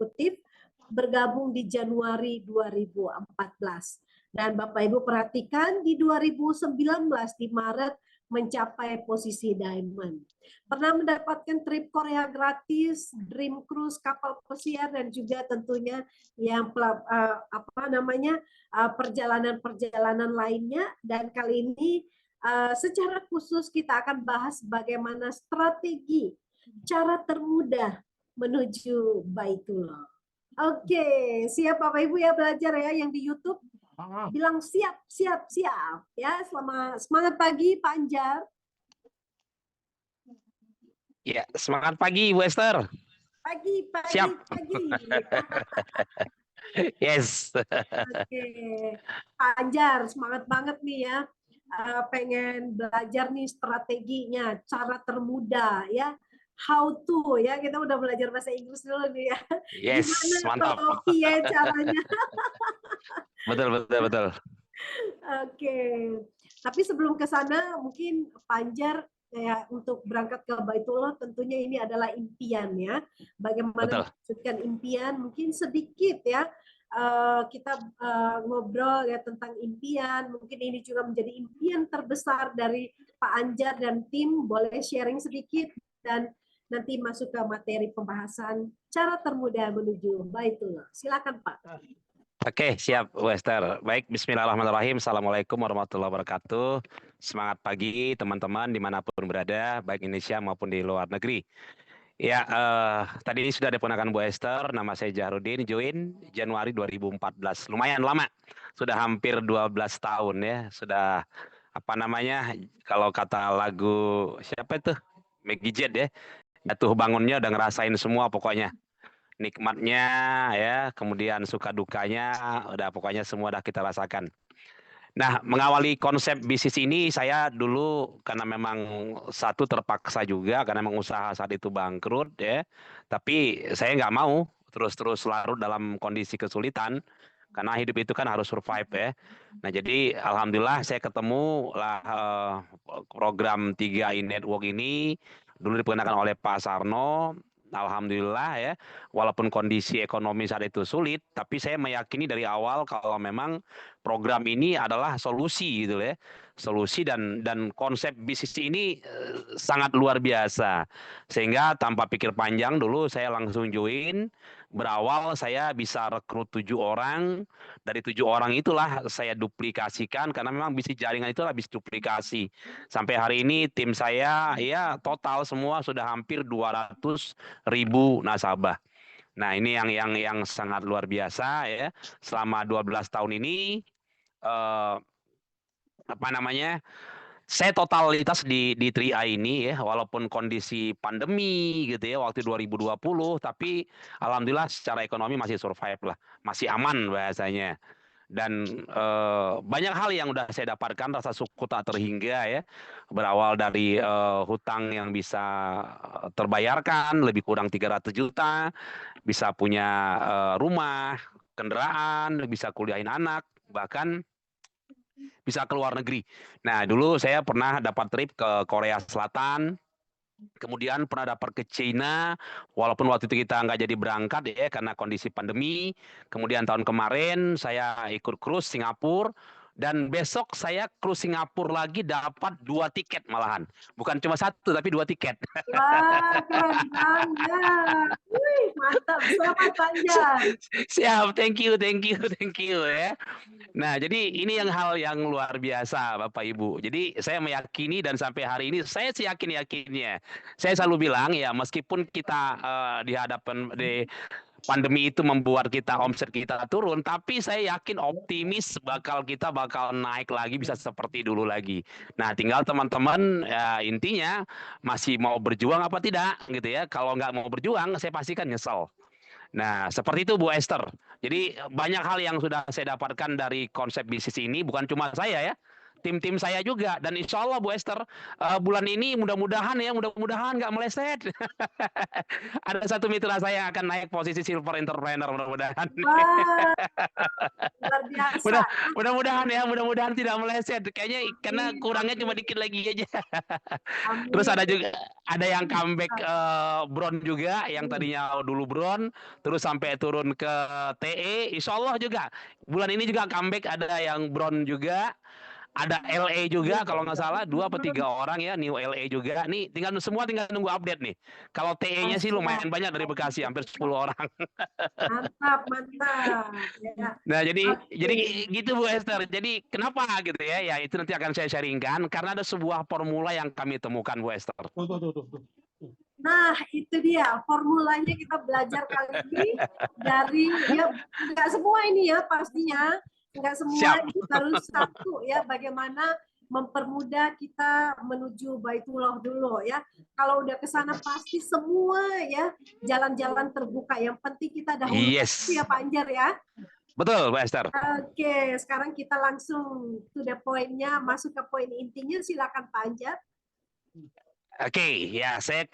eksekutif bergabung di Januari 2014. Dan Bapak Ibu perhatikan di 2019 di Maret mencapai posisi diamond. Pernah mendapatkan trip Korea gratis, Dream Cruise kapal pesiar dan juga tentunya yang perjalanan-perjalanan lainnya. Dan kali ini secara khusus kita akan bahas bagaimana strategi cara termudah menuju Baitullah. Oke, siap Bapak Ibu ya belajar ya yang di YouTube. Bilang siap ya. Semangat pagi Pak Anjar. Ya, semangat pagi Bu Esther. Pagi. Siap. Yes. Oke, Pak Anjar semangat banget nih ya. Pengen belajar nih strateginya, cara termudah ya. How to ya, kita udah belajar bahasa Inggris dulu nih ya. Yes, Gimana mantap. ya caranya? Betul. Oke. Tapi sebelum ke sana mungkin Pak Anjar ya, untuk berangkat ke Baitullah tentunya ini adalah impian ya. Bagaimana mewujudkan impian mungkin sedikit ya. Kita ngobrol ya tentang impian. Mungkin ini juga menjadi impian terbesar dari Pak Anjar dan tim. Boleh sharing sedikit dan nanti masuk ke materi pembahasan cara termudah menuju Baitullah. Silakan Pak. Oke, siap Bu Esther. Baik, bismillahirrahmanirrahim. Assalamualaikum warahmatullahi wabarakatuh. Semangat pagi teman-teman dimanapun berada, baik Indonesia maupun di luar negeri. Ya, tadi sudah diperkenalkan Bu Esther, nama saya Jahrudin, join Januari 2014. Lumayan lama, sudah hampir 12 tahun ya. Sudah, kalau kata lagu, siapa itu? Meggy Z ya. Jatuh bangunnya udah ngerasain semua pokoknya. Nikmatnya ya, kemudian suka dukanya, udah pokoknya semua udah kita rasakan. Nah, mengawali konsep bisnis ini saya dulu karena memang satu terpaksa juga karena memang usaha saat itu bangkrut ya. Tapi saya nggak mau terus-terus larut dalam kondisi kesulitan karena hidup itu kan harus survive ya. Nah, jadi alhamdulillah saya ketemu lah program 3i Network ini dulu diperkenalkan oleh Pak Sarno. Alhamdulillah ya, walaupun kondisi ekonomi saat itu sulit, tapi saya meyakini dari awal kalau memang program ini adalah solusi gitu ya. Solusi dan konsep bisnis ini sangat luar biasa. Sehingga tanpa pikir panjang dulu saya langsung join. Berawal saya bisa rekrut 7 orang. Dari 7 orang itulah saya duplikasikan karena memang bisnis jaringan itulah bisnis duplikasi. Sampai hari ini tim saya ya total semua sudah hampir 200.000 nasabah. Nah, ini yang sangat luar biasa ya. Selama 12 tahun ini saya totalitas di 3i ini ya, walaupun kondisi pandemi gitu ya waktu 2020, tapi alhamdulillah secara ekonomi masih survive lah, masih aman bahasanya. Dan banyak hal yang udah saya dapatkan, rasa syukur tak terhingga ya. Berawal dari hutang yang bisa terbayarkan lebih kurang 300 juta, bisa punya rumah, kendaraan, bisa kuliahin anak, bahkan bisa ke luar negeri. Nah, dulu saya pernah dapat trip ke Korea Selatan, kemudian pernah dapat ke China, walaupun waktu itu kita nggak jadi berangkat ya karena kondisi pandemi. Kemudian tahun kemarin saya ikut cruise Singapura, dan besok saya cruise Singapura lagi dapat 2 tiket malahan. Bukan cuma 1 tapi 2 tiket. Wah, keren banget. Wih, mantap. Selamat panjang. Siap, thank you ya. Nah, jadi ini hal yang luar biasa Bapak Ibu. Jadi saya meyakini dan sampai hari ini saya yakinnya. Saya selalu bilang ya meskipun kita di hadapan pandemi itu membuat kita omset kita turun, tapi saya yakin optimis kita bakal naik lagi bisa seperti dulu lagi. Nah, tinggal teman-teman ya, intinya masih mau berjuang apa tidak gitu ya. Kalau nggak mau berjuang saya pastikan nyesel. Nah, seperti itu Bu Esther. Jadi banyak hal yang sudah saya dapatkan dari konsep bisnis ini, bukan cuma saya ya, tim-tim saya juga, dan insya Allah Bu Esther, bulan ini mudah-mudahan nggak meleset. Ada satu mitra saya yang akan naik posisi silver entrepreneur, mudah-mudahan. Wah, luar biasa. Mudah, mudah-mudahan tidak meleset. Kayaknya karena kurangnya cuma dikit lagi aja. Terus Amin. ada yang comeback bron juga, yang tadinya dulu bron, terus sampai turun ke TE. Insya Allah juga bulan ini juga comeback, ada yang bron juga. Ada LA juga kalau nggak salah 2 atau 3 orang ya, new LA juga. Nih semua tinggal nunggu update nih. Kalau TE-nya sih lumayan banyak dari Bekasi, hampir 10 orang. Mantap, mantap. Ya. Nah, jadi Oke. gitu Bu Esther. Jadi kenapa gitu ya? Ya itu nanti akan saya sharingkan karena ada sebuah formula yang kami temukan Bu Esther. Nah, itu dia formulanya kita belajar kali ini dari ya nggak semua ini ya pastinya nggak semua Siap. ini baru satu ya bagaimana mempermudah kita menuju Baitullah dulu ya. Kalau udah ke sana pasti semua ya jalan-jalan terbuka. Yang penting kita dahulukan itu Yes. ya Pak Anjar ya. Betul, Bu Esther. Oke, sekarang kita langsung to the point-nya, masuk ke poin intinya. Silakan Pak Anjar. Oke, ya saya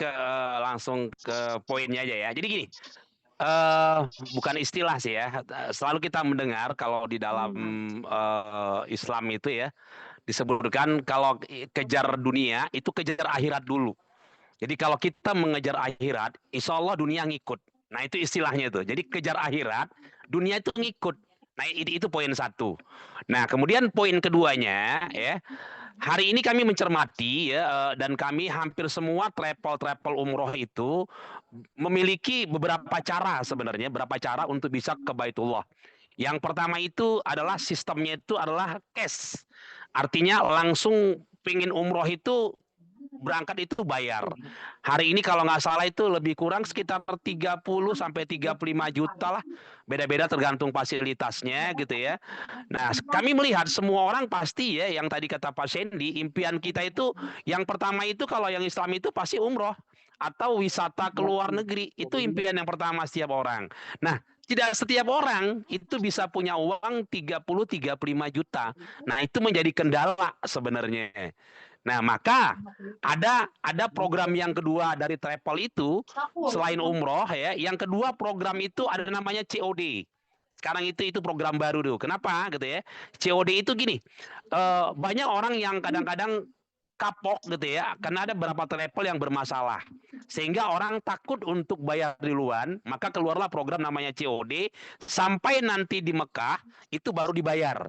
langsung ke poinnya aja ya. Jadi gini, bukan istilah sih ya. Selalu kita mendengar kalau di dalam Islam itu ya disebutkan kalau kejar dunia itu kejar akhirat dulu. Jadi kalau kita mengejar akhirat, insya Allah dunia ngikut. Nah itu istilahnya itu. Jadi kejar akhirat, dunia itu ngikut. Nah itu poin satu. Nah kemudian poin keduanya ya. Hari ini kami mencermati ya, dan kami hampir semua travel umroh itu memiliki beberapa cara sebenarnya, beberapa cara untuk bisa ke Baitullah. Yang pertama itu adalah sistemnya itu adalah cash. Artinya langsung pingin umroh itu berangkat itu bayar. Hari ini kalau nggak salah itu lebih kurang sekitar 30 sampai 35 juta lah. Beda-beda tergantung fasilitasnya gitu ya. Nah, kami melihat semua orang pasti ya yang tadi kata Pak Sandy, impian kita itu yang pertama itu kalau yang Islam itu pasti umroh atau wisata ke luar negeri. Itu impian yang pertama setiap orang. Nah, tidak setiap orang itu bisa punya uang 30-35 juta. Nah, itu menjadi kendala sebenarnya. Nah, maka ada program yang kedua dari travel itu selain umroh ya. Yang kedua program itu ada namanya COD. Sekarang itu program baru tuh. Kenapa gitu ya? COD itu gini. Banyak orang yang kadang-kadang kapok gitu ya, karena ada beberapa travel yang bermasalah. Sehingga orang takut untuk bayar duluan, maka keluarlah program namanya COD sampai nanti di Mekah itu baru dibayar.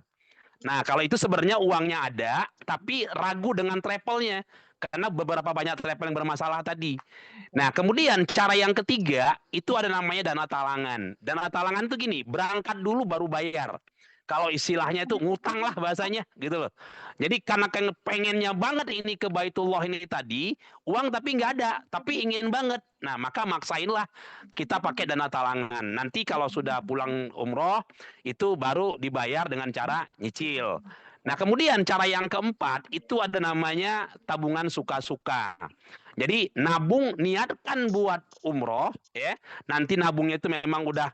Nah, kalau itu sebenarnya uangnya ada, tapi ragu dengan travelnya. Karena beberapa banyak travel yang bermasalah tadi. Nah, kemudian cara yang ketiga, itu ada namanya dana talangan. Dana talangan itu gini, berangkat dulu baru bayar. Kalau istilahnya itu ngutang lah bahasanya, gitu loh. Jadi karena pengennya banget ini ke Baitullah ini tadi, uang tapi nggak ada, tapi ingin banget. Nah, maka maksainlah kita pakai dana talangan. Nanti kalau sudah pulang umroh, itu baru dibayar dengan cara nyicil. Nah, kemudian cara yang keempat itu ada namanya tabungan suka-suka. Jadi nabung niatkan buat umroh ya. Nanti nabungnya itu memang udah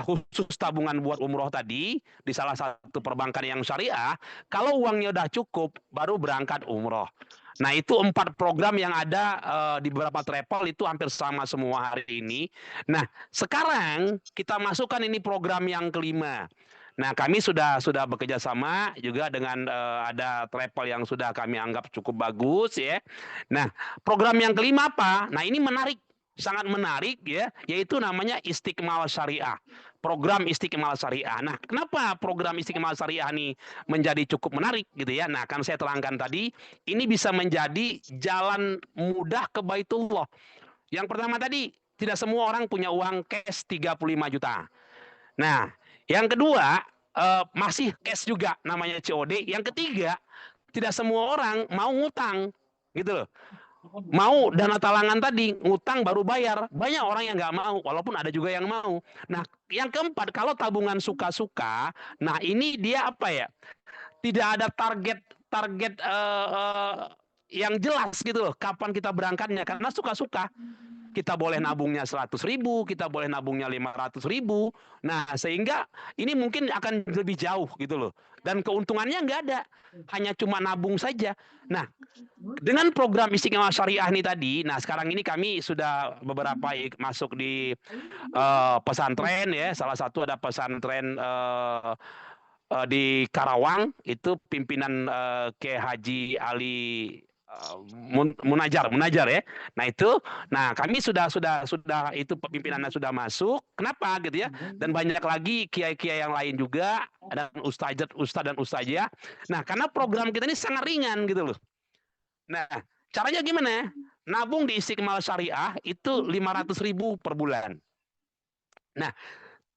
khusus tabungan buat umroh tadi di salah satu perbankan yang syariah. Kalau uangnya udah cukup baru berangkat umroh. Nah, itu 4 program yang ada di beberapa travel itu hampir sama semua hari ini. Nah, sekarang kita masukkan ini program yang kelima. Nah, kami sudah bekerja sama juga dengan ada travel yang sudah kami anggap cukup bagus ya. Nah, program yang kelima apa? Nah, ini menarik, sangat menarik ya, yaitu namanya Istiqmal Syariah. Program Istiqmal Syariah. Nah, kenapa program Istiqmal Syariah ini menjadi cukup menarik gitu ya? Nah, kan saya terangkan tadi, ini bisa menjadi jalan mudah ke Baitullah. Yang pertama tadi, tidak semua orang punya uang cash 35 juta. Nah, yang kedua masih cash juga namanya COD. Yang ketiga, tidak semua orang mau ngutang, gitu loh. Mau dana talangan tadi, ngutang baru bayar. Banyak orang yang nggak mau, walaupun ada juga yang mau. Nah, yang keempat, kalau tabungan suka-suka, nah ini dia apa ya? Tidak ada target yang jelas gitu loh, kapan kita berangkatnya, karena suka-suka. kita boleh nabungnya 100.000, kita boleh nabungnya 500.000. Nah, sehingga ini mungkin akan lebih jauh gitu loh. Dan keuntungannya nggak ada, hanya cuma nabung saja. Nah, dengan program Istiqomah Syariah ini tadi, nah sekarang ini kami sudah beberapa masuk di pesantren ya. Salah satu ada pesantren di Karawang, itu pimpinan Kiai Haji Ali Munajar ya. Nah kami sudah itu pimpinannya sudah masuk. Kenapa gitu ya? Dan banyak lagi kiai-kiai yang lain juga, ada ustaz dan ustazah. Nah karena program kita ini sangat ringan gitu loh. Nah caranya gimana? Nabung di Istiqomah Syariah itu 500.000 per bulan. Nah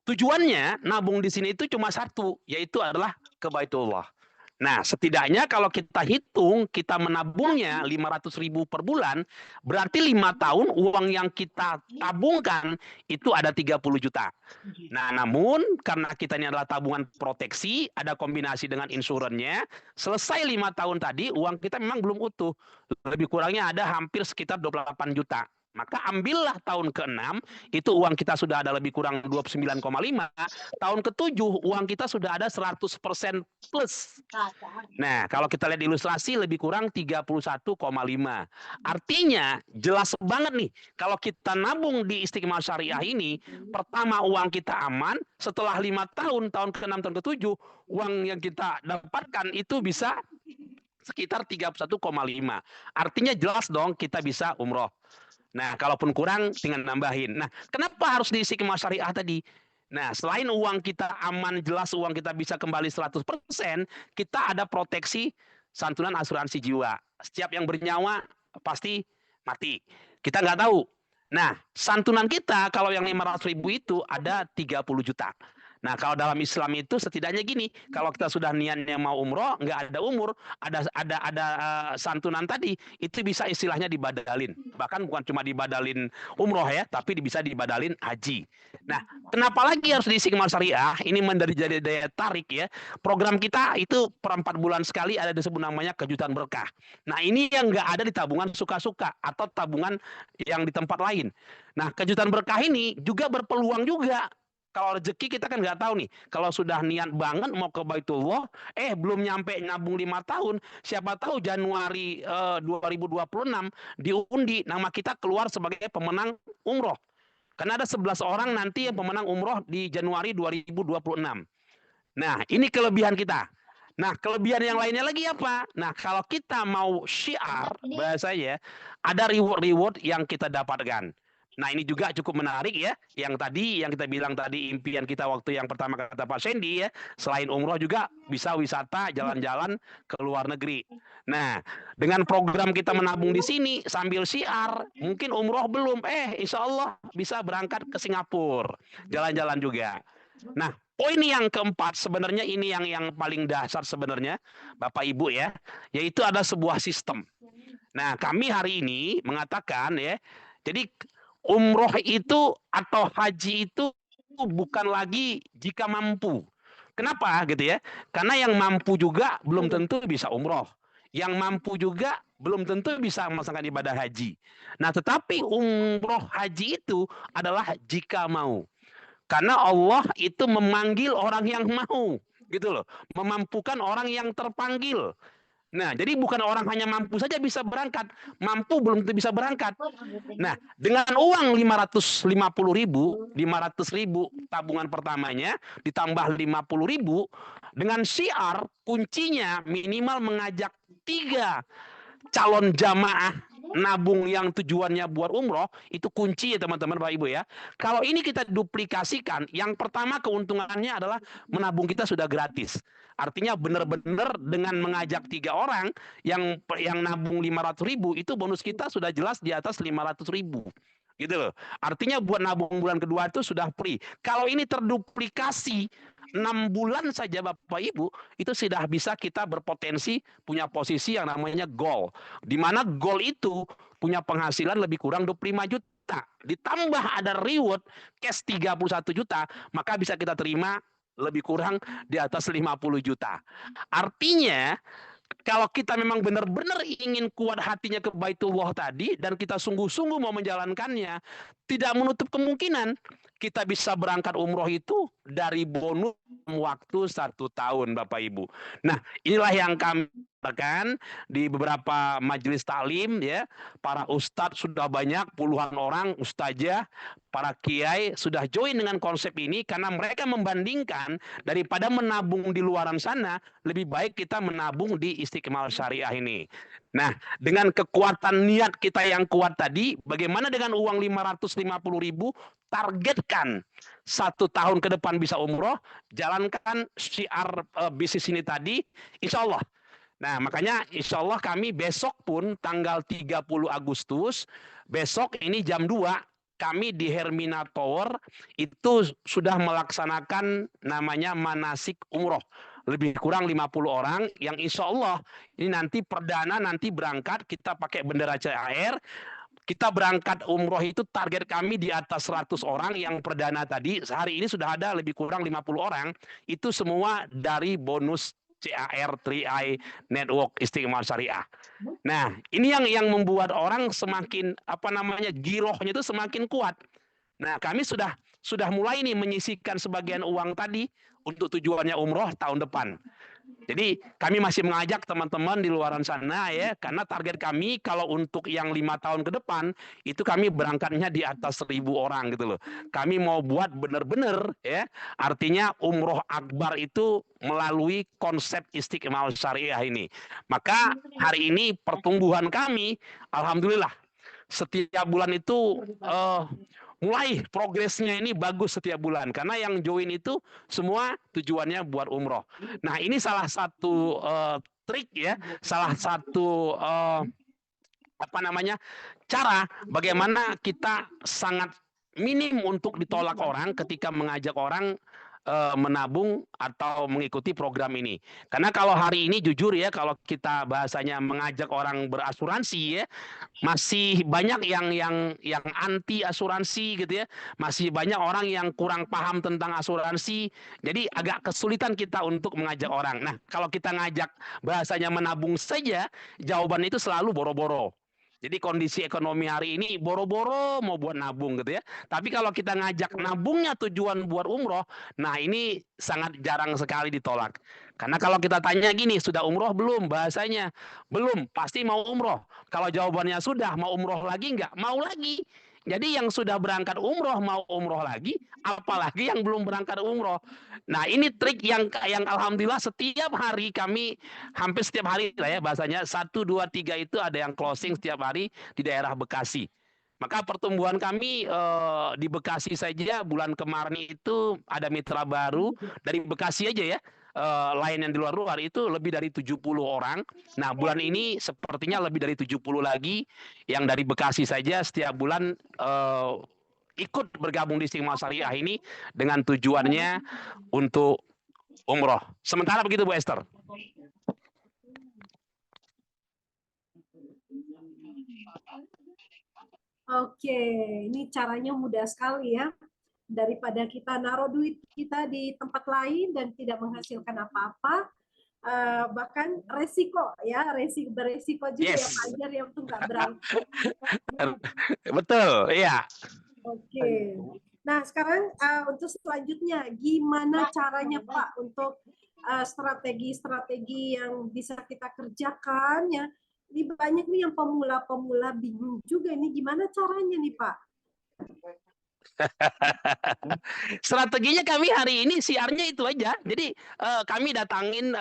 tujuannya nabung di sini itu cuma satu, yaitu adalah ke Baitullah. Nah, setidaknya kalau kita hitung, kita menabungnya 500.000 per bulan, berarti 5 tahun uang yang kita tabungkan itu ada 30 juta. Nah, namun karena kita ini adalah tabungan proteksi, ada kombinasi dengan insurannya, selesai 5 tahun tadi, uang kita memang belum utuh. Lebih kurangnya ada hampir sekitar 28 juta. Maka ambillah tahun ke-6, itu uang kita sudah ada lebih kurang 29,5. Tahun ke-7 uang kita sudah ada 100% plus. Nah, kalau kita lihat ilustrasi lebih kurang 31,5. Artinya jelas banget nih, kalau kita nabung di Istiqomah Syariah ini, pertama uang kita aman, setelah 5 tahun, tahun ke-6, tahun ke-7, uang yang kita dapatkan itu bisa sekitar 31,5. Artinya jelas dong kita bisa umroh. Nah, kalaupun kurang, tinggal nambahin. Nah, kenapa harus diisi ke syariah tadi? Nah, selain uang kita aman, jelas uang kita bisa kembali 100%, kita ada proteksi santunan asuransi jiwa. Setiap yang bernyawa pasti mati. Kita nggak tahu. Nah, santunan kita kalau yang 500.000 itu ada 30 juta. Nah, kalau dalam Islam itu setidaknya gini, kalau kita sudah niatnya mau umroh, nggak ada umur, ada santunan tadi, itu bisa istilahnya dibadalin. Bahkan bukan cuma dibadalin umroh ya, tapi bisa dibadalin haji. Nah, kenapa lagi harus diisi Istiqomah Syariah? Ini menjadi daya tarik ya. Program kita itu per 4 bulan sekali ada disebut namanya kejutan berkah. Nah, ini yang nggak ada di tabungan suka-suka atau tabungan yang di tempat lain. Nah, kejutan berkah ini juga berpeluang juga. Kalau rezeki kita kan nggak tahu nih. Kalau sudah niat banget mau ke Baitullah, belum nyampe nabung 5 tahun, siapa tahu Januari 2026 diundi nama kita keluar sebagai pemenang umroh. Karena ada 11 orang nanti yang pemenang umroh di Januari 2026. Nah, ini kelebihan kita. Nah, kelebihan yang lainnya lagi apa? Nah, kalau kita mau syiar, bahasanya, ada reward-reward yang kita dapatkan. Nah, ini juga cukup menarik ya. Yang tadi, yang kita bilang tadi, impian kita waktu yang pertama kata Pak Sandy ya, selain umroh juga bisa wisata, jalan-jalan ke luar negeri. Nah, dengan program kita menabung di sini sambil syiar, mungkin umroh belum, insya Allah bisa berangkat ke Singapura, jalan-jalan juga. Nah, poin yang keempat sebenarnya ini yang paling dasar sebenarnya, Bapak Ibu ya, yaitu ada sebuah sistem. Nah, kami hari ini mengatakan ya, jadi umroh itu atau haji itu bukan lagi jika mampu. Kenapa gitu ya? Karena yang mampu juga belum tentu bisa umroh. Yang mampu juga belum tentu bisa melaksanakan ibadah haji. Nah, tetapi umroh haji itu adalah jika mau. Karena Allah itu memanggil orang yang mau, gitu loh. Memampukan orang yang terpanggil. Nah, jadi bukan orang hanya mampu saja bisa berangkat, mampu belum tentu bisa berangkat. Nah, dengan uang 550.000, 500.000 tabungan pertamanya ditambah 50.000, dengan syiar kuncinya minimal mengajak 3 calon jamaah nabung yang tujuannya buat umroh, itu kunci ya teman-teman Bapak Ibu ya. Kalau ini kita duplikasikan, yang pertama keuntungannya adalah menabung kita sudah gratis. Artinya benar-benar dengan mengajak 3 orang yang nabung 500.000, itu bonus kita sudah jelas di atas 500.000. Gitu loh. Artinya buat nabung bulan kedua itu sudah free. Kalau ini terduplikasi 6 bulan saja Bapak Ibu, itu sudah bisa kita berpotensi punya posisi yang namanya goal. Di mana goal itu punya penghasilan lebih kurang 25 juta. Ditambah ada reward cash 31 juta, maka bisa kita terima lebih kurang di atas 50 juta. Artinya kalau kita memang benar-benar ingin kuat hatinya ke Baitullah tadi dan kita sungguh-sungguh mau menjalankannya, tidak menutup kemungkinan kita bisa berangkat umroh itu dari bonus waktu 1 tahun, Bapak Ibu. Nah, inilah yang kami katakan di beberapa majelis taklim, ya, para ustadz sudah banyak, puluhan orang ustazah, para kiai sudah join dengan konsep ini karena mereka membandingkan daripada menabung di luaran sana, lebih baik kita menabung di Istiqmal Syariah ini. Nah, dengan kekuatan niat kita yang kuat tadi, bagaimana dengan uang 550.000, targetkan 1 tahun ke depan bisa umroh, jalankan syiar bisnis ini tadi, insya Allah. Nah, makanya insya Allah kami besok pun tanggal 30 Agustus, besok ini jam 2, kami di Hermina Tower itu sudah melaksanakan namanya manasik umroh. Lebih kurang 50 orang yang insya Allah ini nanti perdana nanti berangkat, kita pakai bendera CAR, kita berangkat umroh itu target kami di atas 100 orang yang perdana tadi. Hari ini sudah ada lebih kurang 50 orang, itu semua dari bonus CAR 3i Network Istiqmal Syariah. Nah, ini yang membuat orang semakin girohnya itu semakin kuat. Nah, kami sudah mulai nih menyisihkan sebagian uang tadi untuk tujuannya umroh tahun depan. Jadi kami masih mengajak teman-teman di luaran sana, ya, karena target kami kalau untuk yang 5 tahun ke depan itu kami berangkatnya di atas 1.000 orang gitu loh. Kami mau buat benar-benar, ya, artinya umroh akbar itu melalui konsep Istiqmal Syariah ini. Maka hari ini pertumbuhan kami, alhamdulillah, setiap bulan itu mulai progresnya ini bagus setiap bulan karena yang join itu semua tujuannya buat umroh. Nah, ini salah satu trik, ya, salah satu cara bagaimana kita sangat minim untuk ditolak orang ketika mengajak orang menabung atau mengikuti program ini. Karena kalau hari ini jujur, ya, kalau kita bahasanya mengajak orang berasuransi, ya, masih banyak yang anti asuransi gitu, ya. Masih banyak orang yang kurang paham tentang asuransi. Jadi agak kesulitan kita untuk mengajak orang. Nah, kalau kita ngajak bahasanya menabung saja, jawaban itu selalu boro-boro. Jadi kondisi ekonomi hari ini boro-boro mau buat nabung gitu, ya. Tapi kalau kita ngajak nabungnya tujuan buat umroh, nah ini sangat jarang sekali ditolak. Karena kalau kita tanya gini, sudah umroh belum? Bahasanya, belum, pasti mau umroh. Kalau jawabannya sudah, mau umroh lagi nggak? Mau lagi. Jadi yang sudah berangkat umroh mau umroh lagi, apalagi yang belum berangkat umroh. Nah, ini trik yang alhamdulillah setiap hari kami, hampir setiap hari lah, ya, bahasanya 1, 2, 3 itu ada yang closing setiap hari di daerah Bekasi. Maka pertumbuhan kami di Bekasi saja bulan kemarin itu ada mitra baru dari Bekasi aja, ya. Lain yang di luar itu lebih dari 70 orang. Nah, bulan ini sepertinya lebih dari 70 lagi yang dari Bekasi saja setiap bulan ikut bergabung di Istiqmal Syariah ini dengan tujuannya untuk umroh. Sementara begitu, Bu Esther. Oke, ini caranya mudah sekali, ya. Daripada kita naruh duit kita di tempat lain dan tidak menghasilkan apa-apa, bahkan resiko, ya, beresiko juga, ya, Yes. Pak Anjar, yang tuh nggak berangkat. Betul, iya. Oke. Nah, sekarang untuk selanjutnya, gimana caranya, Pak, untuk strategi-strategi yang bisa kita kerjakan, ya? Ini banyak nih yang pemula-pemula bingung juga, ini gimana caranya nih, Pak? Strateginya kami hari ini siarnya itu aja. Jadi kami datangin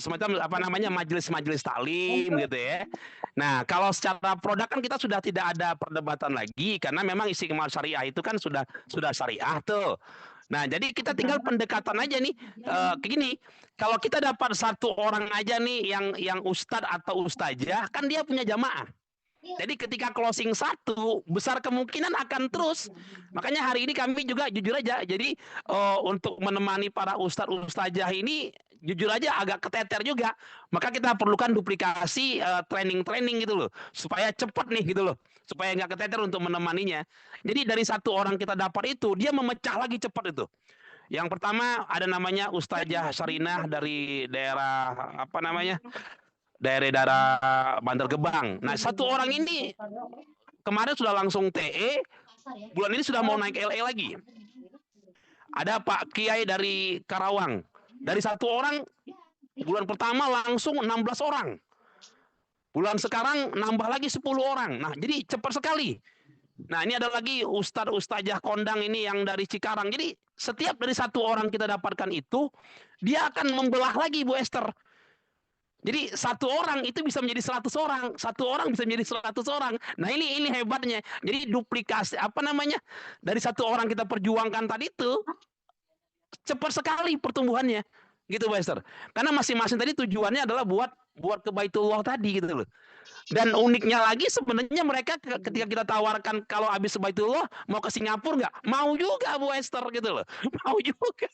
semacam majelis-majelis taklim gitu, ya. Nah, kalau secara produk kan kita sudah tidak ada perdebatan lagi karena memang Istiqmal Syariah itu kan sudah syariah tuh. Nah, jadi kita tinggal pendekatan aja nih. Gini, kalau kita dapat 1 orang aja nih yang ustadz atau ustazah, kan dia punya jamaah. Jadi ketika closing 1, besar kemungkinan akan terus. Makanya hari ini kami juga jujur aja, jadi untuk menemani para ustadz ustazah ini jujur aja agak keteter juga. Maka kita perlukan duplikasi training gitu loh, supaya cepat nih gitu loh, supaya nggak keteter untuk menemaninya. Jadi dari 1 orang kita dapat itu, dia memecah lagi cepat itu. Yang pertama ada namanya Ustazah Sarinah dari daerah apa namanya? Daerah Bantar Gebang. Nah, satu orang ini kemarin sudah langsung TE, bulan ini sudah mau naik LE lagi. Ada Pak Kiai dari Karawang. Dari satu orang bulan pertama langsung 16 orang. Bulan sekarang nambah lagi 10 orang. Nah, jadi cepat sekali. Nah, ini ada lagi Ustazah Kondang ini yang dari Cikarang. Jadi setiap dari satu orang kita dapatkan itu, dia akan membelah lagi Bu Esther. Jadi satu orang itu bisa menjadi 100 orang, satu orang bisa menjadi 100 orang. Nah, ini hebatnya. Jadi duplikasi apa namanya? Dari satu orang kita perjuangkan tadi itu cepat sekali pertumbuhannya. Gitu Bu Esther. Karena masing-masing tadi tujuannya adalah buat ke Baitullah tadi gitu loh. Dan uniknya lagi sebenarnya mereka ketika kita tawarkan kalau habis Baitullah mau ke Singapura nggak? Mau juga Bu Esther gitu loh. Mau juga.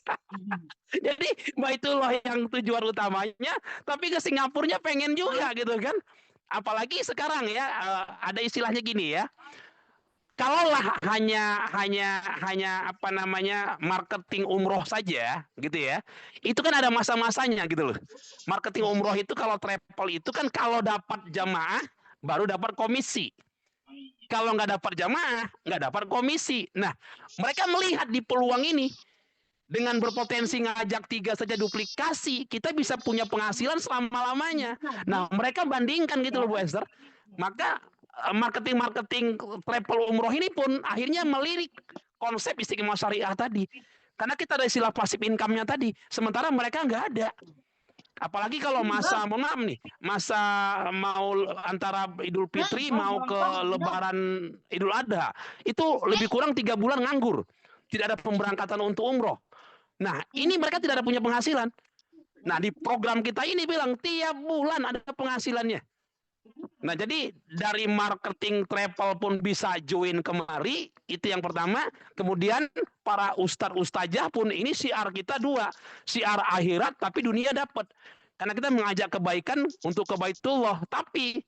Jadi Baitullah yang tujuan utamanya, tapi ke Singapurnya pengen juga gitu kan. Apalagi sekarang ya ada istilahnya gini ya. Kalaulah hanya apa namanya marketing umroh saja gitu ya, itu kan ada masa-masanya gitu loh. Marketing umroh itu kalau travel itu kan kalau dapat jamaah baru dapat komisi. Kalau nggak dapat jamaah nggak dapat komisi. Nah, mereka melihat di peluang ini dengan berpotensi ngajak 3 saja duplikasi, kita bisa punya penghasilan selama-lamanya. Nah, mereka bandingkan gitu loh Bu Esther. Maka marketing travel umroh ini pun akhirnya melirik konsep Istiqomah Syariah tadi. Karena kita ada istilah pasif income-nya tadi, sementara mereka nggak ada. Apalagi kalau masa, mohon maaf nih, masa mau antara Idul Fitri mau ke Lebaran Idul Adha, itu lebih kurang 3 bulan nganggur. Tidak ada pemberangkatan untuk umroh. Nah, ini mereka tidak ada punya penghasilan. Nah, di program kita ini bilang tiap bulan ada penghasilannya. Nah, jadi dari marketing travel pun bisa join kemari, itu yang pertama. Kemudian para ustadz-ustazah pun ini syiar kita 2, syiar akhirat tapi dunia dapat. Karena kita mengajak kebaikan untuk ke Baitullah, tapi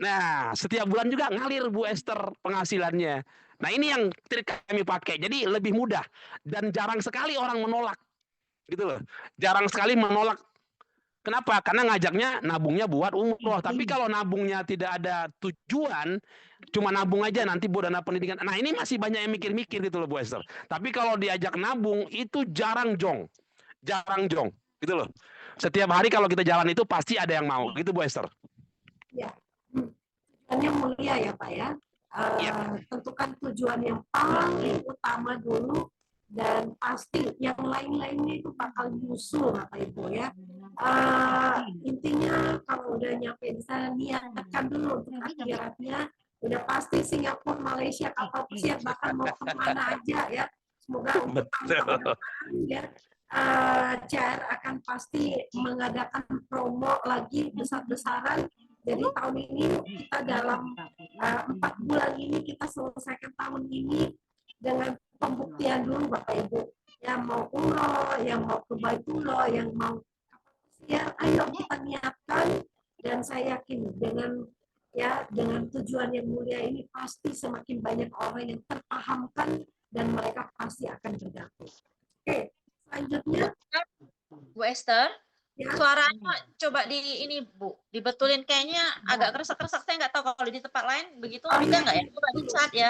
nah setiap bulan juga ngalir Bu Esther penghasilannya. Nah, ini yang kami pakai. Jadi lebih mudah dan jarang sekali orang menolak. Gitu loh. Jarang sekali menolak. Kenapa? Karena ngajaknya nabungnya buat umroh. Tapi kalau nabungnya tidak ada tujuan, cuma nabung aja nanti buat dana pendidikan. Nah, ini masih banyak yang mikir-mikir gitu loh Bu Esther. Tapi kalau diajak nabung itu jarang jong. Jarang jong. Gitu loh. Setiap hari kalau kita jalan itu pasti ada yang mau. Gitu Bu Esther. Ya. Tujuannya mulia ya Pak ya. Tentukan tujuan yang paling utama dulu dan pasti yang lain-lainnya itu bakal nyusul Bapak Ibu ya. Intinya kalau udah nyampe di sana niatkan dulu untuk akhiratnya, udah pasti Singapura, Malaysia, kapal pesiar bahkan mau kemana aja ya. Semoga untuk tahun depan ya CR akan pasti mengadakan promo lagi besar-besaran. Jadi tahun ini kita dalam 4 bulan ini kita selesaikan tahun ini dengan pembuktian dulu Bapak Ibu. Yang mau umroh, yang mau ke Baitullah, yang mau ya ayo kita niatkan dan saya yakin dengan tujuan yang mulia ini pasti semakin banyak orang yang terpahamkan dan mereka pasti akan bergabung. Oke, selanjutnya Bu Esther, ya. Suaranya coba ini Bu, dibetulin kayaknya agak keresak-keresak. Saya nggak tahu kalau di tempat lain begitu bisa nggak ya? Coba di chat ya.